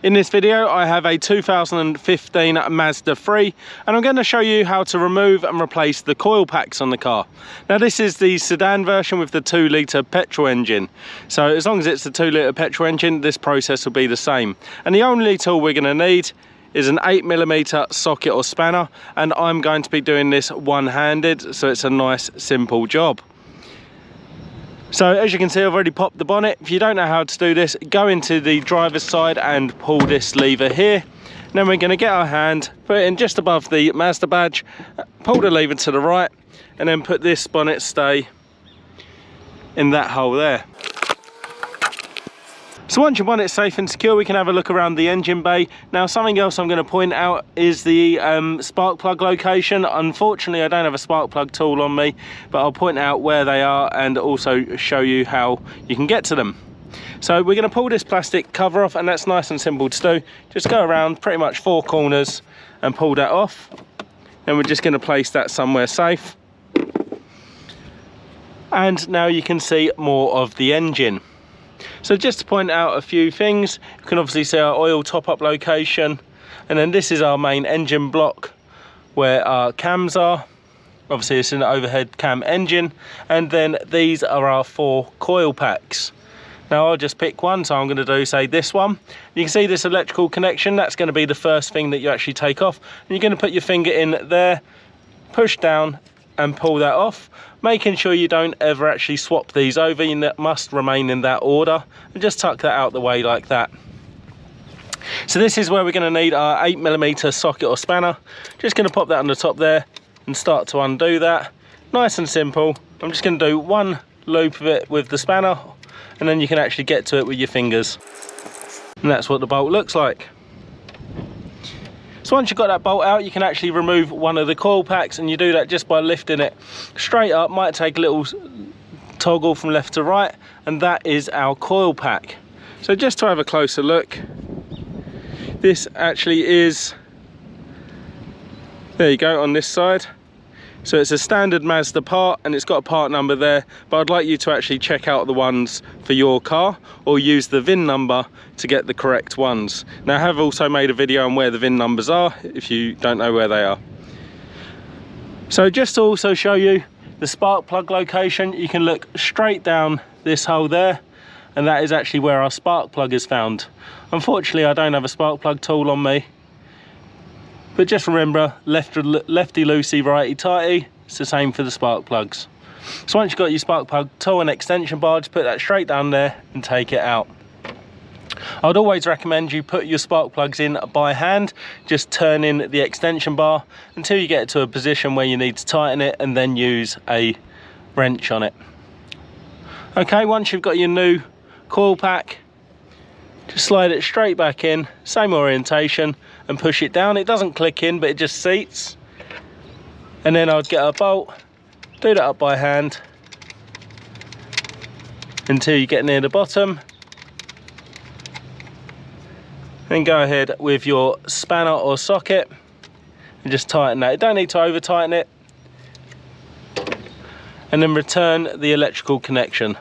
In this video I have a 2015 Mazda 3 and I'm going to show you how to remove and replace the coil packs on the car. Now this is the sedan version with the 2-litre petrol engine, so as long as it's the 2-litre petrol engine this process will be the same. And the only tool we're going to need is an 8mm socket or spanner, and I'm going to be doing this one-handed, so it's a nice simple job. So as you can see, I've already popped the bonnet. If you don't know how to do this, go into the driver's side and pull this lever here. Then we're going to get our hand, put it in just above the Mazda badge, pull the lever to the right, and then put this bonnet stay in that hole there. So once your bonnet's safe and secure, we can have a look around the engine bay. Now something else I'm going to point out is the spark plug location. Unfortunately I don't have a spark plug tool on me, but I'll point out where they are and also show you how you can get to them. So we're going to pull this plastic cover off, and that's nice and simple to do. Just go around pretty much 4 corners and pull that off. And we're just going to place that somewhere safe. And now you can see more of the engine. So just to point out a few things, you can obviously see our oil top-up location, and then this is our main engine block where our cams are. Obviously it's an overhead cam engine, and then these are our 4 coil packs. Now I'll just pick one, so I'm going to do, say, this one. You can see this electrical connection, that's going to be the first thing that you actually take off, and you're going to put your finger in there, push down and pull that off, making sure you don't ever actually swap these over. You must remain in that order, and just tuck that out the way like that. So this is where we're going to need our 8mm socket or spanner. Just going to pop that on the top there and start to undo that. Nice and simple. I'm just going to do one loop of it with the spanner, and then you can actually get to it with your fingers, and that's what the bolt looks like. So once you've got that bolt out, you can actually remove one of the coil packs, and you do that just by lifting it straight up. Might take a little toggle from left to right, and that is our coil pack. So just to have a closer look, this actually is, there you go, on this side. So it's a standard Mazda part, and it's got a part number there, but I'd like you to actually check out the ones for your car, or use the VIN number to get the correct ones. Now I have also made a video on where the VIN numbers are, if you don't know where they are. So just to also show you the spark plug location, you can look straight down this hole there, and that is actually where our spark plug is found. Unfortunately I don't have a spark plug tool on me, but just remember, lefty loosey, righty tighty, it's the same for the spark plugs. So once you've got your spark plug tool and extension bar, just put that straight down there and take it out. I'd always recommend you put your spark plugs in by hand, just turn in the extension bar until you get to a position where you need to tighten it, and then use a wrench on it. Okay, once you've got your new coil pack, just slide it straight back in, same orientation, and push it down. It doesn't click in, but it just seats. And then I'd get a bolt, do that up by hand until you get near the bottom, then go ahead with your spanner or socket and just tighten that. You don't need to over tighten it, and then return the electrical connection.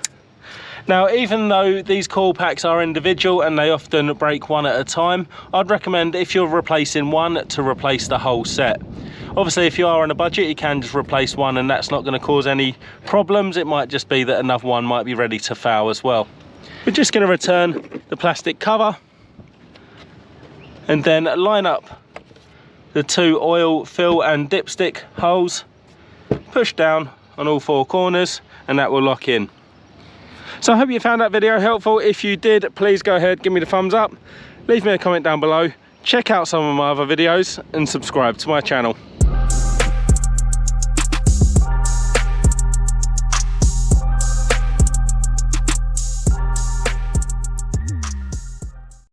Now, even though these coil packs are individual and they often break one at a time, I'd recommend, if you're replacing one, to replace the whole set. Obviously, if you are on a budget, you can just replace one, and that's not going to cause any problems. It might just be that another one might be ready to foul as well. We're just going to return the plastic cover, and then line up the 2 oil fill and dipstick holes, push down on all 4 corners, and that will lock in. So I hope you found that video helpful. If you did, please go ahead, give me the thumbs up, leave me a comment down below, check out some of my other videos, and subscribe to my channel.